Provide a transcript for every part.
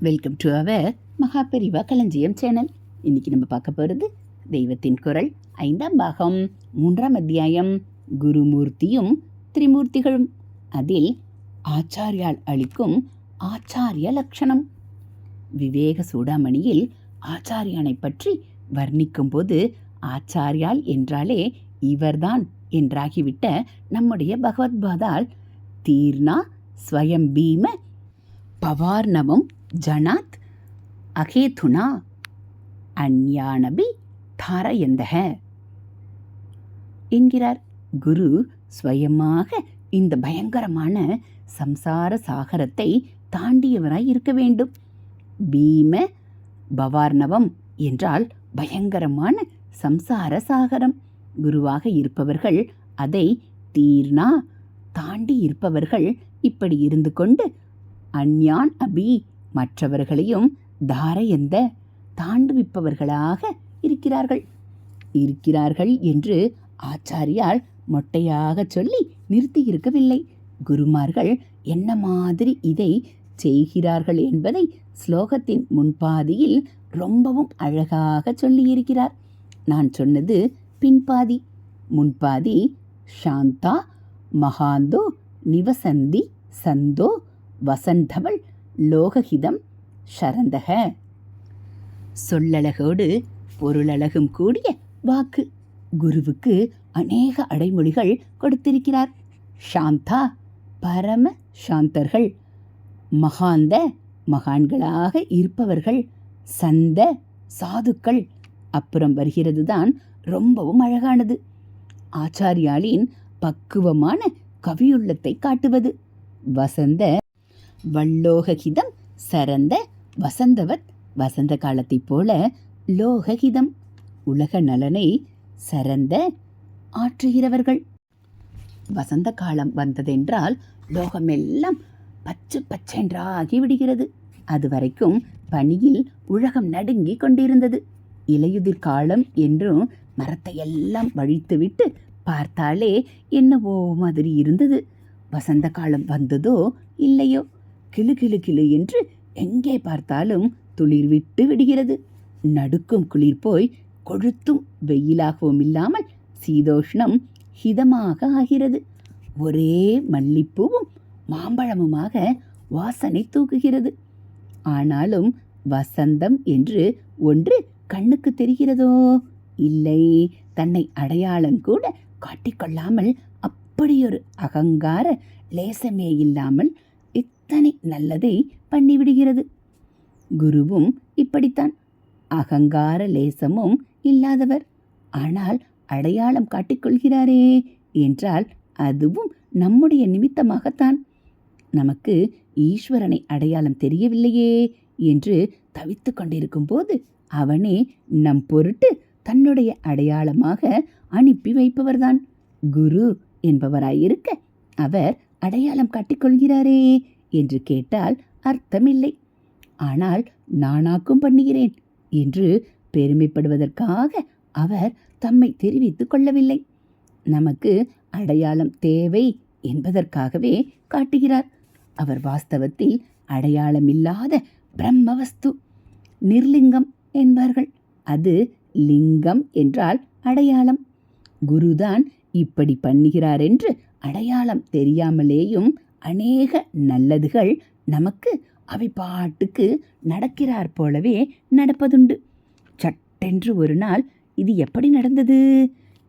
Welcome to our Maha Periyava களஞ்சியம் channel. இன்னைக்கு நம்ம பார்க்க போகிறது தெய்வத்தின் குரல் 5ஆம் பாகம் 3ஆம் அத்தியாயம் குருமூர்த்தியும் திரிமூர்த்திகளும். அதில் ஆச்சாரியால் அளிக்கும் ஆச்சாரிய லட்சணம். விவேக சூடாமணியில் ஆச்சாரியானை பற்றி வர்ணிக்கும் போது ஆச்சாரியால் என்றாலே இவர்தான் என்றாகிவிட்ட நம்முடைய பகவத்பாதால் தீர்ணா ஸ்வயம் பீம பவார்ணவம் ஜனாத் அகேதுனா அந்யானபி தாரயந்தக என்கிறார். குரு ஸ்வயமாக இந்த பயங்கரமான சம்சார சாகரத்தை தாண்டியவராய் இருக்க வேண்டும். பீம பவார்ணவம் என்றால் பயங்கரமான சம்சார சாகரம். குருவாக இருப்பவர்கள் அதை தீர்ணா தாண்டி இருப்பவர்கள் இப்படி இருந்து கொண்டு அந்யான் அபி மற்றவர்களையும் தாரயந்த தாண்டுவிப்பவர்களாக இருக்கிறார்கள் என்று ஆச்சாரியால் மொட்டையாக சொல்லி நிறுத்தி இருக்கவில்லை. குருமார்கள் என்ன மாதிரி இதை செய்கிறார்கள் என்பதை ஸ்லோகத்தின் முன்பாதியில் ரொம்பவும் அழகாக சொல்லியிருக்கிறார். நான் சொன்னது பின்பாதி. முன்பாதி சாந்தா மகாந்தோ நிவசந்தி சந்தோ வசந்தவள் லோகஹிதம் ஷரந்தக. சொல்லழகோடு பொருளழகும் கூடிய வாக்கு. குருவுக்கு அநேக அடைமொழிகள் கொடுத்திருக்கிறார். சாந்தா பரம சாந்தர்கள், மகாந்த மகான்களாக இருப்பவர்கள், சந்த சாதுக்கள். அப்புறம் வருகிறது தான் ரொம்பவும் அழகானது. ஆச்சாரியாலின் பக்குவமான கவியுள்ளத்தை காட்டுவது. வசந்த வல்லோகஹிதம் சரந்த வசந்தவத் வசந்த காலத்தைப் போல லோகஹிதம் உலக நலனை சரந்த ஆற்றுகிறவர்கள். வசந்த காலம் வந்ததென்றால் லோகமெல்லாம் பச்சை பச்சென்றாகி விடுகிறது. அதுவரைக்கும் பனியில் உலகம் நடுங்கி கொண்டிருந்தது. இலையுதிர் காலம் என்றும் மரத்தையெல்லாம் வழித்துவிட்டு பார்த்தாலே என்னவோ மாதிரி இருந்தது. வசந்த காலம் வந்ததோ இல்லையோ கிளு கிளு கிளு என்று எங்கே பார்த்தாலும் துளிர் விட்டு விடுகிறது. நடுக்கும் குளிர் போய் கொழுத்தும் வெயிலாகவும் இல்லாமல் சீதோஷ்ணம் ஹிதமாக ஆகிறது. ஒரே மல்லிப்பூவும் மாம்பழமுமாக வாசனை தூக்குகிறது. ஆனாலும் வசந்தம் என்று ஒன்று கண்ணுக்கு தெரிகிறதோ இல்லை. தன்னை அடையாளம் கூட காட்டிக்கொள்ளாமல் அப்படியொரு அகங்கார லேசமே இல்லாமல் இத்தனை நல்லதை பண்ணிவிடுகிறது. குருவும் இப்படித்தான். அகங்கார லேசமும் இல்லாதவர். ஆனால் அடையாளம் காட்டிக்கொள்கிறாரே என்றால் அதுவும் நம்முடைய நிமித்தமாகத்தான். நமக்கு ஈஸ்வரனை அடையாளம் தெரியவில்லையே என்று தவித்து கொண்டிருக்கும் போது அவனே நம் பொருட்டு தன்னுடைய அடையாளமாக அனுப்பி வைப்பவர்தான். குரு என்பவராயிருக்க அவர் அடையாளம் காட்டிக்கொள்கிறாரே என்று கேட்டால் அர்த்தமில்லை. ஆனால் நானாக்கும் பண்ணுகிறேன் என்று பெருமைப்படுவதற்காக அவர் தம்மை தெரிவித்துக் கொள்ளவில்லை. நமக்கு அடையாளம் தேவை என்பதற்காகவே காட்டுகிறார். அவர் வாஸ்தவத்தில் அடையாளமில்லாத பிரம்மவஸ்து, நிர்லிங்கம் என்பார்கள். அது லிங்கம் என்றால் அடையாளம். குருதான் இப்படி பண்ணுகிறார் என்று அடையாளம் தெரியாமலேயும் அநேக நல்லதுகள் நமக்கு அவை பாட்டுக்கு நடக்கிறார் போலவே நடப்பதுண்டு. சட்டென்று ஒரு நாள் இது எப்படி நடந்தது,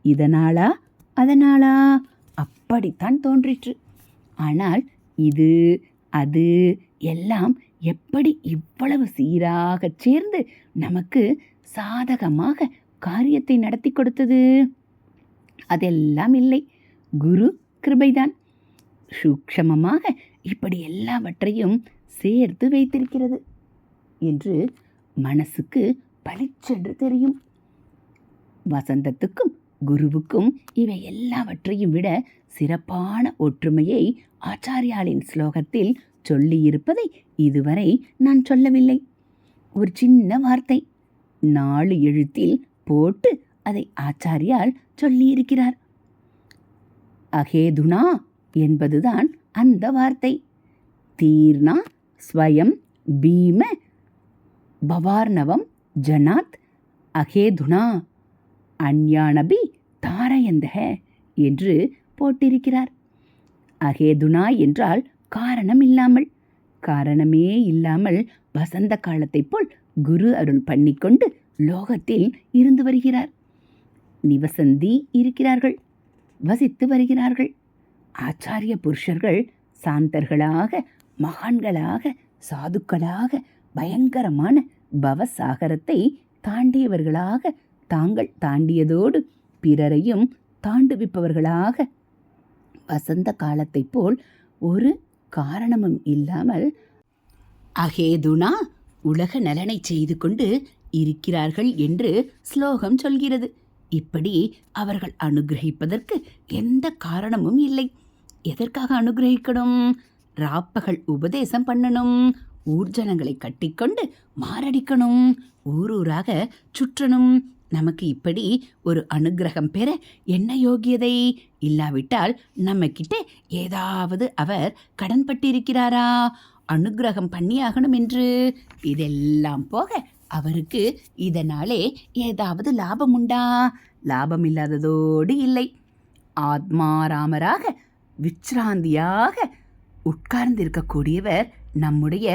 இதனாலா அதனாலா அப்படித்தான் தோன்றிற்று. ஆனால் இது அது எல்லாம் எப்படி இவ்வளவு சீராக சேர்ந்து நமக்கு சாதகமாக காரியத்தை நடத்தி கொடுத்தது? அதெல்லாம் இல்லை, குரு கிருபைதான். சூக்ஷமமாக இப்படி எல்லாவற்றையும் சேர்த்து வைத்திருக்கிறது என்று மனசுக்கு பளிச்சென்று தெரியும். வசந்தத்துக்கும் குருவுக்கும் இவை எல்லாவற்றையும் விட சிறப்பான ஒற்றுமையை ஆச்சாரியாலின் ஸ்லோகத்தில் சொல்லியிருப்பதை இதுவரை நான் சொல்லவில்லை. ஒரு சின்ன வார்த்தை 4 எழுத்தில் போட்டு அதை ஆச்சாரியால் சொல்லியிருக்கிறார். அகேதுனா என்பதுதான் அந்த வார்த்தை. தீர்ணா ஸ்வயம் பீம பவார்ணவம் ஜனாத் அகேதுனா அன்யானபி தாரயந்தக என்று போட்டிருக்கிறார். அகேதுனா என்றால் காரணம் இல்லாமல், காரணமே இல்லாமல் வசந்த காலத்தைப் போல் குரு அருள் பண்ணிக்கொண்டு லோகத்தில் இருந்து வருகிறார். நிவசந்தி இருக்கிறார்கள், வசித்து வருகிறார்கள். ஆச்சாரிய புருஷர்கள் சாந்தர்களாக, மகான்களாக, சாதுக்களாக பயங்கரமான பவசாகரத்தை தாண்டியவர்களாக, தாங்கள் தாண்டியதோடு பிறரையும் தாண்டுவிப்பவர்களாக வசந்த காலத்தைப் போல் ஒரு காரணமும் இல்லாமல் அகேதுனா உலக நலனை செய்து கொண்டு இருக்கிறார்கள் என்று ஸ்லோகம் சொல்கிறது. இப்படி அவர்கள் அனுகிரகிப்பதற்கு எந்த காரணமும் இல்லை. எதற்காக அனுகிரகிக்கணும்? ராப்பகல் உபதேசம் பண்ணணும், ஊர்ஜனங்களை கட்டிக்கொண்டு மாரடிக்கணும், ஊரூராக சுற்றணும். நமக்கு இப்படி ஒரு அனுகிரகம் பெற என்ன யோகியதை? இல்லாவிட்டால் நம்ம கிட்ட ஏதாவது அவர் கடன்பட்டிருக்கிறாரா? அனுகிரகம் பண்ணியாகணும் என்று. இதெல்லாம் போக அவருக்கு இதனாலே ஏதாவது லாபம் உண்டா? லாபம் இல்லாததோடு இல்லை. ஆத்மாராமராக விச்ராந்தியாக உட்கார்ந்திருக்கக்கூடியவர் நம்முடைய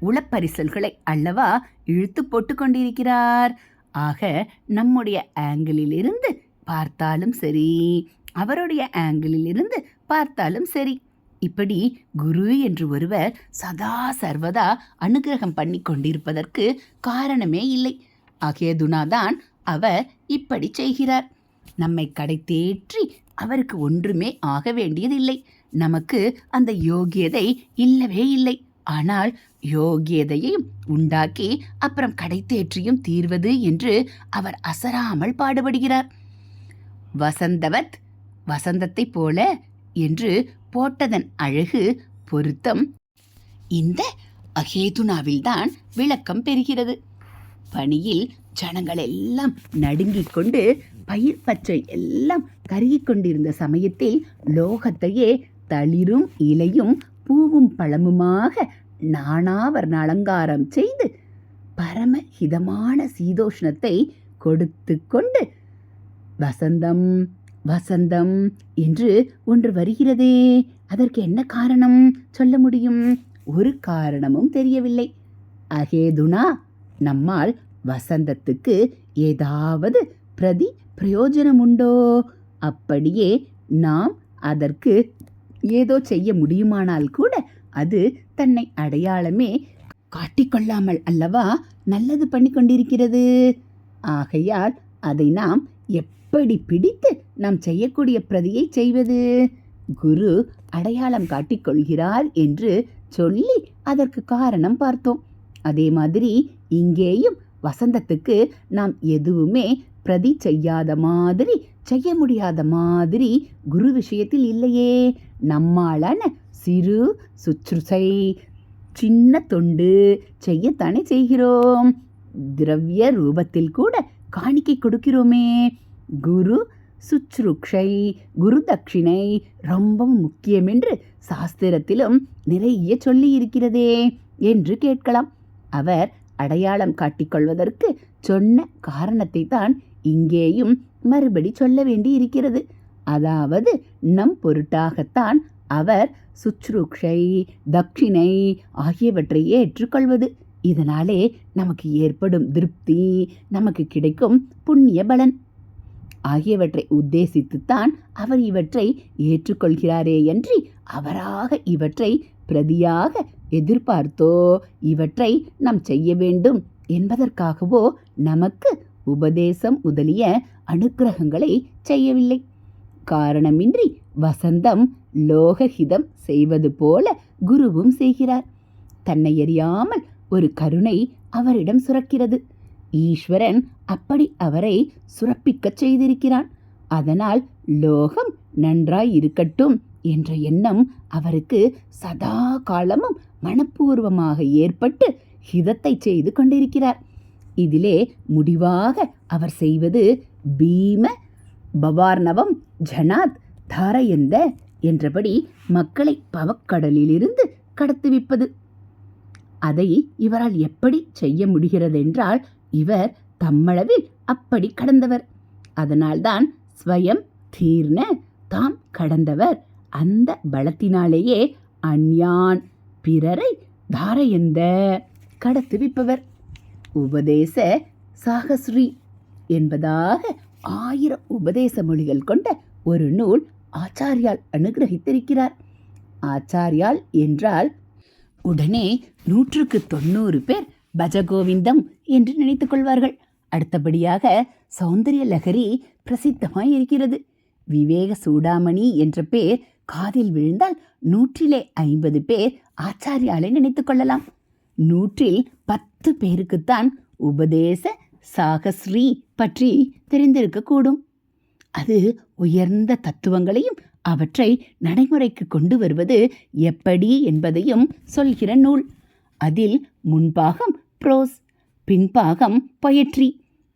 உளப்பரிசல்களை அல்லவா இழுத்து போட்டு கொண்டிருக்கிறார். ஆக நம்முடைய ஆங்கிளில் இருந்து பார்த்தாலும் சரி, அவருடைய ஆங்கிளில் இருந்து பார்த்தாலும் சரி, இப்படி குரு என்று ஒருவர் சதா சர்வதா அனுகிரகம் பண்ணி கொண்டிருப்பதற்கு காரணமே இல்லை. அகேதுனாதான் அவர் இப்படி செய்கிறார். நம்மை கடை தேற்றி அவருக்கு ஒன்றுமே ஆக வேண்டியதில்லை. நமக்கு அந்த யோகியதை இல்லவே இல்லை. ஆனால் யோகியதையும் உண்டாக்கி அப்புறம் கடை தேற்றியும் தீர்வது என்று அவர் அசராமல் பாடுபடுகிறார். வசந்தவத், வசந்தத்தை போல என்று போட்டதன் அழகு பொருத்தம் இந்த அகேதுனாவில்தான் விளக்கம் பெறுகிறது. பனியில் ஜனங்கள் எல்லாம் நடுங்கிக் கொண்டு பயிர் பச்சை எல்லாம் கருகிக் கொண்டிருந்த சமயத்தில் லோகத்தையே தளிரும் இலையும் பூவும் பழமுமாக நானாவர்ண அலங்காரம் செய்து பரமஹிதமான சீதோஷ்ணத்தை கொடுத்து கொண்டு வசந்தம் வசந்தம் என்று ஒன்று வருகிறதே, அதற்கு என்ன காரணம் சொல்ல முடியும்? ஒரு காரணமும் தெரியவில்லை. அகேதுனா, நம்மால் வசந்தத்துக்கு ஏதாவது பிரயோஜனம் உண்டோ? அப்படியே நாம் அதற்கு ஏதோ செய்ய முடியுமானால் கூட அது தன்னை அடையாளமே காட்டிக்கொள்ளாமல் அல்லவா நல்லது பண்ணி கொண்டிருக்கிறது. ஆகையால் அதை நாம் எப்படி பிடித்து நாம் செய்யக்கூடிய பிரதியை செய்வது? குரு அடையாளம் காட்டிக்கொள்கிறார் என்று சொல்லி அதற்கு காரணம் பார்த்தோம். அதே மாதிரி இங்கேயும் வசந்தத்துக்கு நாம் எதுவுமே பிரதி செய்யாத மாதிரி, செய்ய முடியாத மாதிரி குரு விஷயத்தில் இல்லையே. நம்மாலான சிறு சுற்றுசை சின்ன தொண்டு செய்யத்தானே செய்கிறோம். திரவிய ரூபத்தில் கூட காணிக்கை கொடுக்கிறோமே. குரு சுற்றுக்ஷை, குரு தட்சிணை ரொம்பவும் முக்கியம் என்று சாஸ்திரத்திலும் நிறைய சொல்லி இருக்கிறதே என்று கேட்கலாம். அவர் அடையாளம் காட்டிக்கொள்வதற்கு சொன்ன காரணத்தை தான் இங்கேயும் மறுபடி சொல்ல வேண்டி இருக்கிறது. அதாவது நம் பொருட்டாகத்தான் அவர் சுற்றுக்ஷை, தட்சிணை ஆகியவற்றை ஏற்றுக்கொள்வது. இதனாலே நமக்கு ஏற்படும் திருப்தி, நமக்கு கிடைக்கும் புண்ணிய பலன் ஆகியவற்றை உத்தேசித்துத்தான் அவர் இவற்றை ஏற்றுக்கொள்கிறாரே அன்றி அவராக இவற்றை பிரதியாக எதிர்பார்த்தோ இவற்றை நாம் செய்ய வேண்டும் என்பதற்காகவோ நமக்கு உபதேசம் முதலிய அனுக்கிரகங்களை செய்யவில்லை. காரணமின்றி வசந்தம் லோகஹிதம் செய்வது போல குருவும் செய்கிறார். தன்னை அறியாமல் ஒரு கருணை அவரிடம் சுரக்கிறது. ஈஸ்வரன் அப்படி அவரை சுரப்பிக்கச் செய்திருக்கிறான். அதனால் லோகம் நன்றாய் இருக்கட்டும் என்ற எண்ணம் அவருக்கு சதா காலமும் மனப்பூர்வமாக ஏற்பட்டு ஹிதத்தை செய்து கொண்டிருக்கிறார். இதிலே முடிவாக அவர் செய்வது பீம பவார்ணவம் ஜனாத் தாரயந்த என்றபடி மக்களை பவக்கடலிலிருந்து கடத்துவிப்பது. அதை இவரால் எப்படி செய்ய முடிகிறதென்றால் இவர் தம்மளவில் அப்படி கடந்தவர். அதனால்தான் ஸ்வயம் தீர்ண, தாம் கடந்தவர். அந்த பலத்தினாலேயே அஞ்ஞான், பிறரை தாரையந்த, கடத்துவிப்பவர். உபதேச சாகஸ்ரீ என்பதாக 1000 உபதேச மொழிகள் கொண்ட ஒரு நூல் ஆச்சாரியால் அனுகிரகித்திருக்கிறார். ஆச்சாரியால் என்றால் உடனே 190 பேர் பஜகோவிந்தம் என்று நினைத்துக் கொள்வார்கள். அடுத்தபடியாக சௌந்தரிய லகரி பிரசித்தமாய் இருக்கிறது. விவேக சூடாமணி என்ற பேர் காதில் விழுந்தால் 150 பேர் ஆச்சாரியாலை நினைத்துக் கொள்ளலாம். 110 பேருக்குத்தான் உபதேச சாகஸ்ரீ பற்றி தெரிந்திருக்கக்கூடும். அது உயர்ந்த தத்துவங்களையும் அவற்றை நடைமுறைக்கு கொண்டு வருவது எப்படி என்பதையும் சொல்கிற நூல். அதில் முன்பாகம் ப்ரோஸ், பின்பாகம் பொயட்ரி.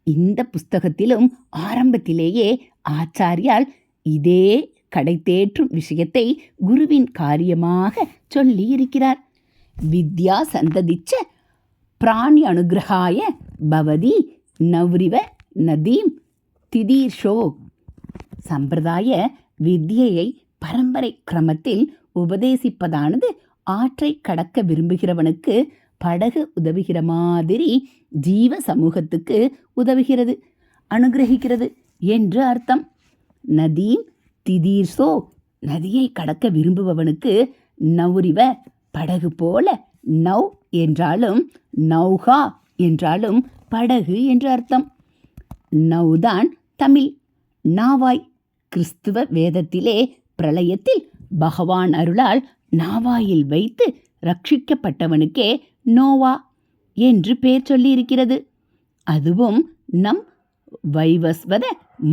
இந்த புஸ்தகத்திலும் ஆரம்பத்திலேயே ஆச்சாரியால் இதே கடை தேற்றும் விஷயத்தை குருவின் காரியமாக சொல்லி இருக்கிறார். வித்யா சந்ததிச்ச பிராணி அனுகிரகாய பவதி நவ்ரிவ நதீம் திதீர்ஷோ. சம்பிரதாய வித்யையை பரம்பரை கிரமத்தில் உபதேசிப்பதானது ஆற்றை கடக்க விரும்புகிறவனுக்கு படகு உதவுகிற மாதிரி ஜீவ சமூகத்துக்கு உதவுகிறது, அனுகிரகிக்கிறது என்று அர்த்தம். நதீம் திதீர்ஷோ, நதியை கடக்க விரும்புபவனுக்கு நௌரிவ, படகு போல. நவ் என்றாலும் நௌகா என்றாலும் படகு என்று அர்த்தம். நவ்தான் தமிழ், நாவாய். கிறிஸ்துவ வேதத்திலே பிரளயத்தில் பகவான் அருளால் நாவாயில் வைத்து ரட்சிக்கப்பட்டவனுக்கே நோவா என்று பெயர் சொல்லியிருக்கிறது. அதுவும் நம் வைவஸ்வத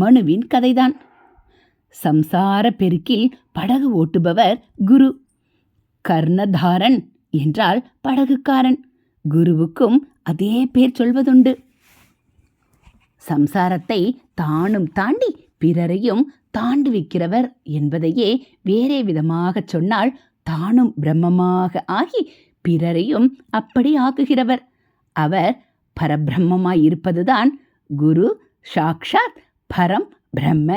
மனுவின் கதைதான். சம்சார பெருக்கில் படகு ஓட்டுபவர் குரு. கர்ணதாரன் என்றால் படகுக்காரன். குருவுக்கும் அதே பேர் சொல்வதுண்டு. சம்சாரத்தை தானும் தாண்டி பிறரையும் தாண்டுவிக்கிறவர் என்பதையே வேறே விதமாக சொன்னால் தானும் பிரம்மமாக ஆகி பிறரையும் அப்படி ஆக்குகிறவர். அவர் பரபிரம்மமாயிருப்பதுதான் குரு. சாக்ஷாத் பரம் பிரம்ம.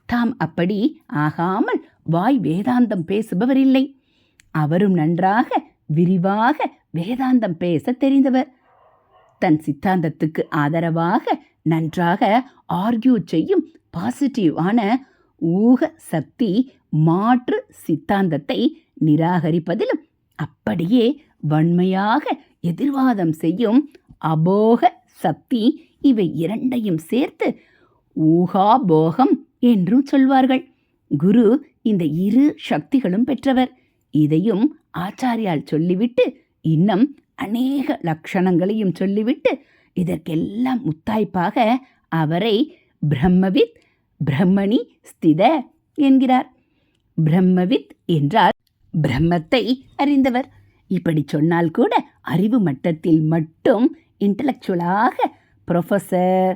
தாம் அப்படி ஆகாமல் வாய் வேதாந்தம் பேசுபவர் இல்லை. அவரும் நன்றாக விரிவாக வேதாந்தம் பேச தெரிந்தவர். தன் சித்தாந்தத்துக்கு ஆதரவாக நன்றாக ஆர்கியூ செய்யும் பாசிட்டிவான ஊக சக்தி மாற்று சித்தாந்தத்தை நிராகரிப்பதிலும் அப்படியே வன்மையாக எதிர்வாதம் செய்யும் அபோக சக்தி, இவை இரண்டையும் சேர்த்து ஊகாபோகம் என்றும் சொல்வார்கள். குரு இந்த இரு சக்திகளும் பெற்றவர். இதையும் ஆச்சாரியால் சொல்லிவிட்டு இன்னும் அநேக லட்சணங்களையும் சொல்லிவிட்டு இதற்கெல்லாம் முத்தாய்ப்பாக அவரை பிரம்மவித் பிரம்மணி ஸ்தித என்கிறார். பிரம்மவித் என்றால் பிரம்மத்தை அறிந்தவர். இப்படி சொன்னால் கூட அறிவு மட்டத்தில் மட்டும் இன்டலெக்சுவலாக ப்ரொஃபஸர்,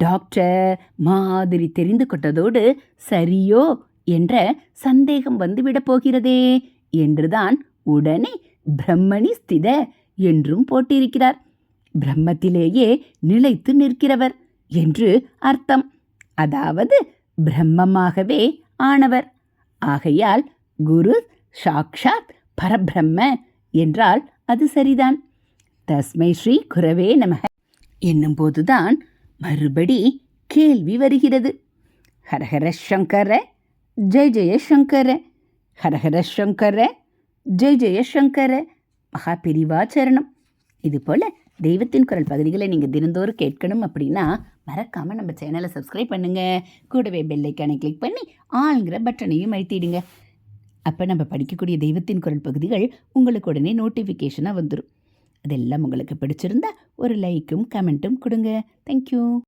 டாக்டர் மாதிரி தெரிந்து கொண்டதோடு சரியோ என்ற சந்தேகம் வந்துவிடப் போகிறதே என்றுதான் உடனே பிரம்மணி ஸ்தித என்றும் போட்டிருக்கிறார். பிரம்மத்திலேயே நிலைத்து நிற்கிறவர் என்று அர்த்தம். அதாவது பிரம்மமாகவே ஆனவர். ஆகையால் குரு சாக்ஷாத் பரபிரம்ம என்றால் அது சரிதான். தஸ்மை ஸ்ரீ குரவே நமக என்னும் போதுதான் மறுபடி கேள்வி வருகிறது. ஹரஹர சங்கர ஜெய ஜெய சங்கர, ஹரஹர சங்கர ஜெய ஜெய சங்கர. மகா பிரிவாச்சரணம். இதுபோல் தெய்வத்தின் குரல் பகுதிகளை நீங்கள் தினந்தோறும் கேட்கணும் அப்படின்னா மறக்காமல் நம்ம சேனலை சப்ஸ்கிரைப் பண்ணுங்கள். கூடவே பெல் ஐக்கானை கிளிக் பண்ணி ஆளுங்கிற பட்டனையும் அழுத்திடுங்க. அப்போ நம்ம படிக்கக்கூடிய தெய்வத்தின் குரல் பகுதிகள் உங்களுக்கு உடனே நோட்டிஃபிகேஷனாக வந்துடும். அதெல்லாம் உங்களுக்கு பிடிச்சிருந்தா ஒரு லைக்கும் கமெண்ட்டும் கொடுங்க. தேங்க்யூ.